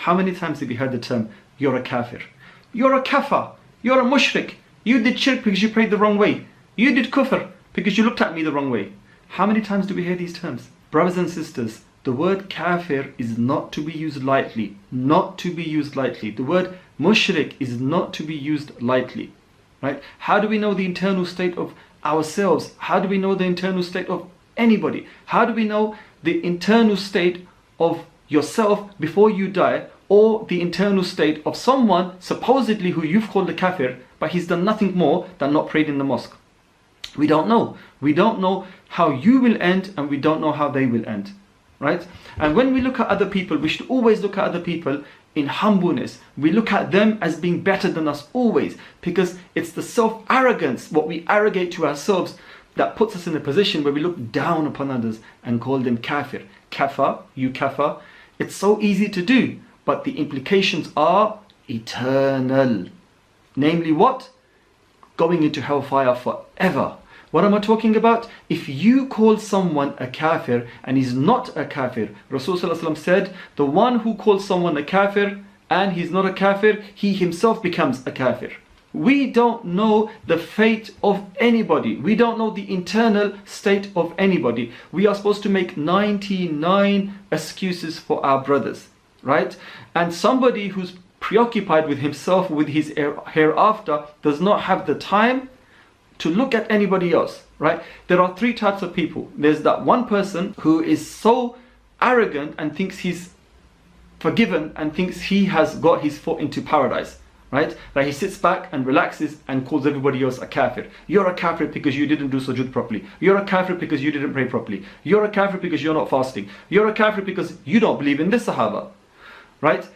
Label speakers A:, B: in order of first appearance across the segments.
A: How many times have you heard the term, you're a kafir? You're a kafir. You're a mushrik. You did shirk because you prayed the wrong way. You did kufr because you looked at me the wrong way. How many times do we hear these terms? Brothers and sisters, the word kafir is not to be used lightly. Not to be used lightly. The word mushrik is not to be used lightly. Right? How do we know the internal state of ourselves? How do we know the internal state of anybody? How do we know the internal state of yourself before you die, or the internal state of someone supposedly who you've called a kafir, but he's done nothing more than not prayed in the mosque? We don't know. We don't know how you will end, and we don't know how they will end. Right? And when we look at other people, we should always look at other people in humbleness. We look at them as being better than us always, because it's the self-arrogance, what we arrogate to ourselves, that puts us in a position where we look down upon others and call them kafir. Kafir, you kafir. It's so easy to do, but the implications are eternal. Namely what? Going into hellfire forever. What am I talking about? If you call someone a kafir and he's not a kafir, Rasulullah said, the one who calls someone a kafir and he's not a kafir, he himself becomes a kafir. We don't know the fate of anybody. We don't know the internal state of anybody. We are supposed to make 99 excuses for our brothers, right? And somebody who's preoccupied with himself, with his hereafter, does not have the time to look at anybody else, right? There are three types of people. There's that one person who is so arrogant and thinks he's forgiven and thinks he has got his foot into paradise, right? That he sits back and relaxes and calls everybody else a kafir. You're a kafir because you didn't do sujood properly. You're a kafir because you didn't pray properly. You're a kafir because you're not fasting. You're a kafir because you don't believe in this Sahaba, right?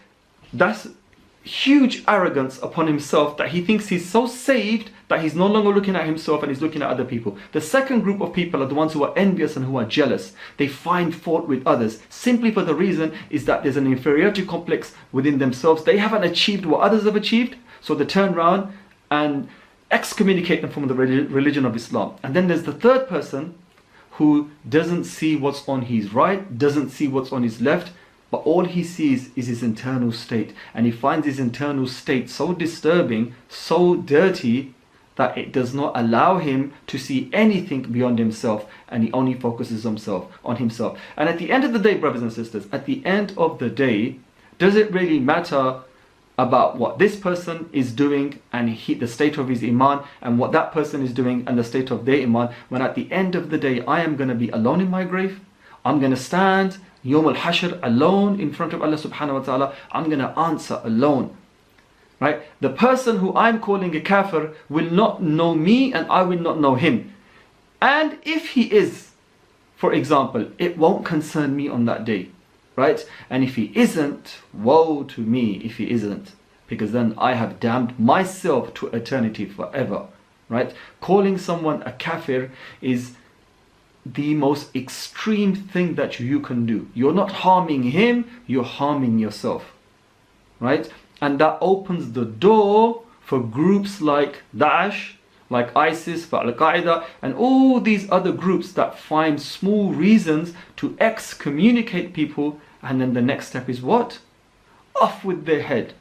A: That's huge arrogance upon himself, that he thinks he's so saved that he's no longer looking at himself and he's looking at other people. The second group of people are the ones who are envious and who are jealous. They find fault with others simply for the reason is that there's an inferiority complex within themselves. They haven't achieved what others have achieved, so they turn around and excommunicate them from the religion of Islam. And then there's the third person who doesn't see what's on his right, doesn't see what's on his left, but all he sees is his internal state, and he finds his internal state so disturbing, so dirty, that it does not allow him to see anything beyond himself, and he only focuses on himself. And at the end of the day, brothers and sisters, at the end of the day, does it really matter about what this person is doing and the state of his iman, and what that person is doing and the state of their iman, when at the end of the day I am going to be alone in my grave? I'm going to stand Yawm al-Hashr alone in front of Allah subhanahu wa ta'ala. I'm going to answer alone. Right? The person who I'm calling a kafir will not know me and I will not know him. And if he is, for example, it won't concern me on that day. Right? And if he isn't, woe to me if he isn't. Because then I have damned myself to eternity forever. Right? Calling someone a kafir is the most extreme thing that you can do. You're not harming him, you're harming yourself. Right? And that opens the door for groups like Daesh, like ISIS, for al-Qaeda, and all these other groups that find small reasons to excommunicate people, and then the next step is what? Off with their head.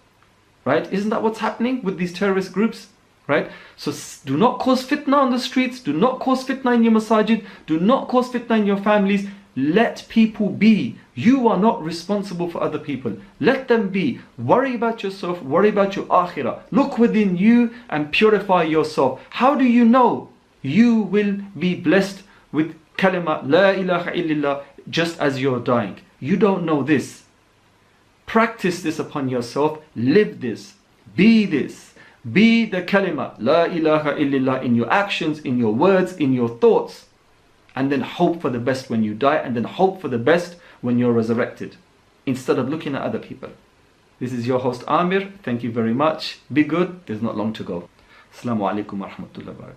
A: Right? Isn't that what's happening with these terrorist groups? Right? So do not cause fitna on the streets, do not cause fitna in your masajid, do not cause fitna in your families. Let people be. You are not responsible for other people. Let them be. Worry about yourself, worry about your akhirah. Look within you and purify yourself. How do you know? You will be blessed with Kalima, La ilaha illallah, just as you're dying. You don't know this. Practice this upon yourself. Live this. Be this. Be the Kalima, La ilaha illallah, in your actions, in your words, in your thoughts. And then hope for the best when you die, and then hope for the best when you're resurrected, instead of looking at other people. This is your host Amir. Thank you very much. Be good. There's not long to go. Assalamu alaikum wa rahmatullahi wa barakatuh.